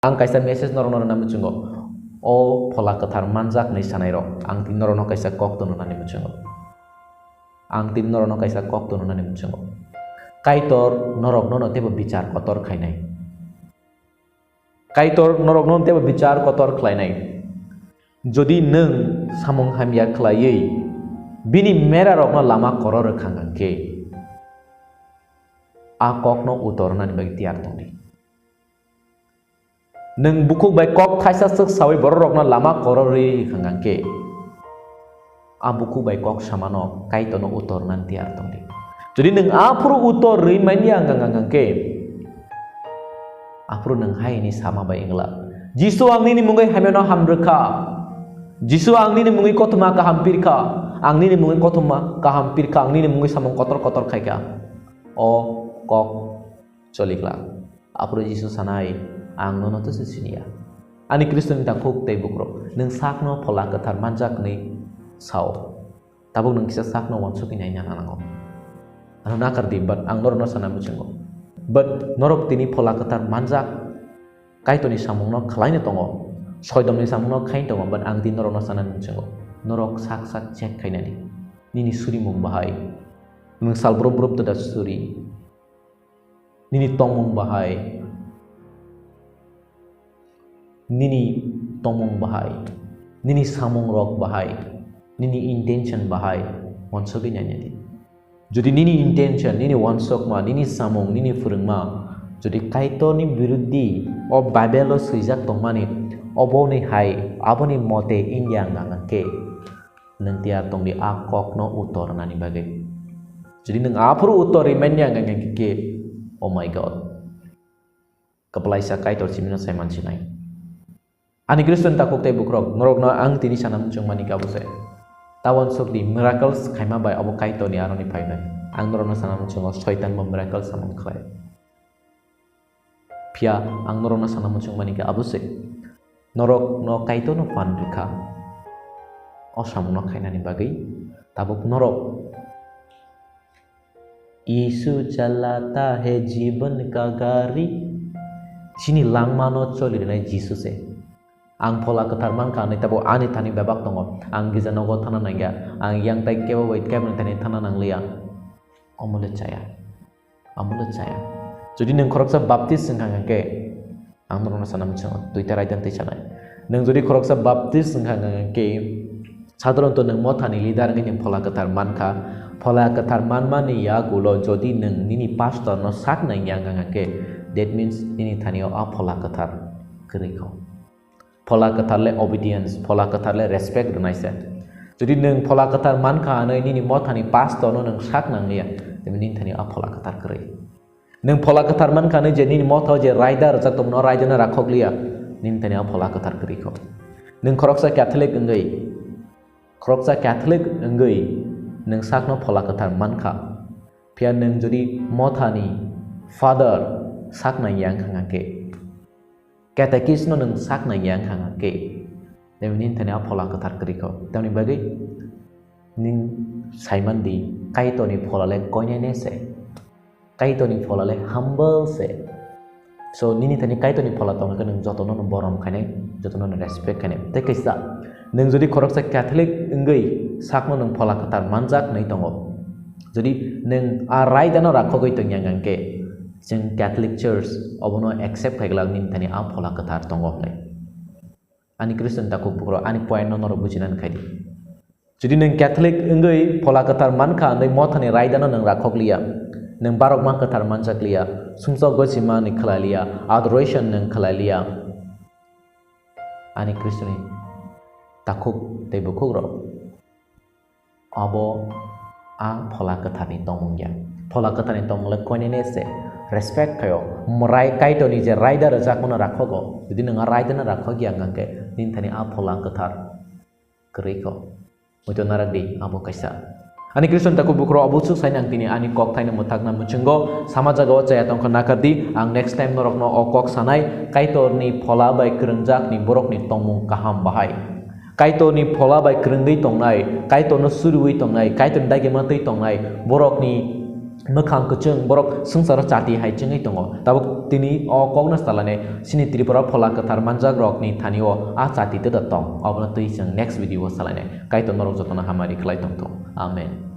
Ang kaisa message norong namu chungo. O phola kathar manjak nei sanai rok. Ang tin norong kaisa kok tono nani chungo. Ang tin norong kaisa kok tono nani chungo. Kaitor norok nono tebo bicar kotor khainai. Kaitor norok nono tebo bicar kotor khlainai. Jodi nung samung hamya khlaiei bini mera rok no lama koror khangangke. A kok no utor nani bagi tiar tongni. Nung bukuk bai kok thaisa suk sawi borok na lama korori khangangke. A bukuk bai kok samano kaito no utor nan tiar tongni. Jadi nung apru utor ri manya ngangangke. Apru nung hai ni sama bai ingla. Jisu angni ni mungai hameno hamreka. Jisu angni ni mungai kotuma ka hampir ka. Angni ni mungai kotuma ka hampir ka. Angni ni mungai samong kotor-kotor kai ka. O kok cholikla. Apru Jisu sanai. Ang nono tu sesinia. Ani Kristen tak kuk tei bukro. Neng sakno pola ketar manjak ni sao. Tabuk neng kisah sakno wansuk ini nyan anango. Anu nakar di but ang norno sana mucengo. But norok tini pola ketar manjak. Kaito ni samung no kalai ni tongo. Soidom ni samung no kain tongo. But ang di norno sana mucengo. Norok sak cek kain nani. Nini suri mung bahai. Neng sal brup tu dah suri. Nini tong mung bahai. Nini tomong bahai, nini samong rok bahai, nini intention bahai, wansok ini nyati. Jadi nini intention, nini wansok ma, nini samong, nini furung ma. Jadi kaito ni birudi, o babelo sujak tongmani, obo ni hai, abo ni mote India ngangke, nanti atong di akok no utor nani bagai. Jadi neng apru utor imenya ngangke, oh my God. Kepala isa kaito simino saya mancinai. Ani Kristen takuk tei bukrok norok no ang tini sanam chung mani kabuse tawon sok di miracles khaima bai abo kaito ni aroni phainai ang norok no sanam chung soitan mo miracles samong khlai pia ang norok no sanam chung mani ka abuse norok no kaito no pan dukha o samong no khaina ni bagai tabuk norok Yesu chalata hai जीवन का गाड़ी sini langmano choli nai Yesu se ang pola ketar mangka ni tabo ani tani babak tongo ang giza nogo thana nangya ang yang tai kewa wait kemen tani thana nang liya amule chaya jadi neng koroksa baptis sengkang ke ang norona sanam chong tuita raidan te chanai neng jadi koroksa baptis sengkang ke sadron to neng mothani leader ngi pola ketar manmani ya gulo jadi neng nini pastor no sak nang yang ke that means nini thani o pola ketar keriko pola ketar le obedience, pola ketar le respect dengan saya. Jadi neng pola ketar manka ane ini mothani pastor no neng sak nang ya, tapi nin thani a pola ketar keri. Neng pola ketar manka ane je nin motho je rider jatum no rider na rakhok liya, nin thani a pola ketar keri ko. Neng koroksa Catholic engai, neng sak no pola ketar manka. Pia neng jadi mothani father sak nang yang kangake. Katekis no neng sak na yang hangake, demin tanya pola ketar keriko, tapi bagai ning Simon di kaito ni pola le koine se, kaito ni pola le humble se, so nini tanya kaito ni pola tong neng joto no borom kane, joto no respect kane, te kaisa, neng jadi korok sa Catholic engai sak no neng pola ketar manjak nai tongo, jadi neng arai dana rakho goi tong yang hangke. Jeng Catholic Church obono accept kaigelang nin tani a pola ketar tongo lai ani Kristen takuk bukro ani point no noro bujinan khaidi jadi neng Catholic engai pola ketar manka nei mothani raidana nang rakhok liya neng barok man ketar manjak liya sumso gosima ni khlaliya adoration nang khlaliya ani Kristen takuk te bukro abo a pola ketar ni tongya pola ketar ni tong le koine se respect kayo merai kaito ni je rider jak mana rakhogo jadi nang rider na rakhogi angangke nin thani a pola ketar keriko mujo naragdi abo kaisa ani Kristen taku bukro abusuk sainang tini ani kok thaina mutakna muchengo samajaga wachaya tong nakardi ang next time norok no okok sanai kaito ni pola bai krengjak ni borok ni tongmung kaham bahai kaito ni pola bai krengdei tongnai kaito no surui tongnai kaito dage matei tongnai borok ni mokhang kuchung borok sungsaro chati hai chingai tongo tabuk tini o kogna salane sini tripura phola kathar manjak rok ni thanio a chati te da tong obna tui chung next video salane kai to norok jotona hamari khlai tong to amen.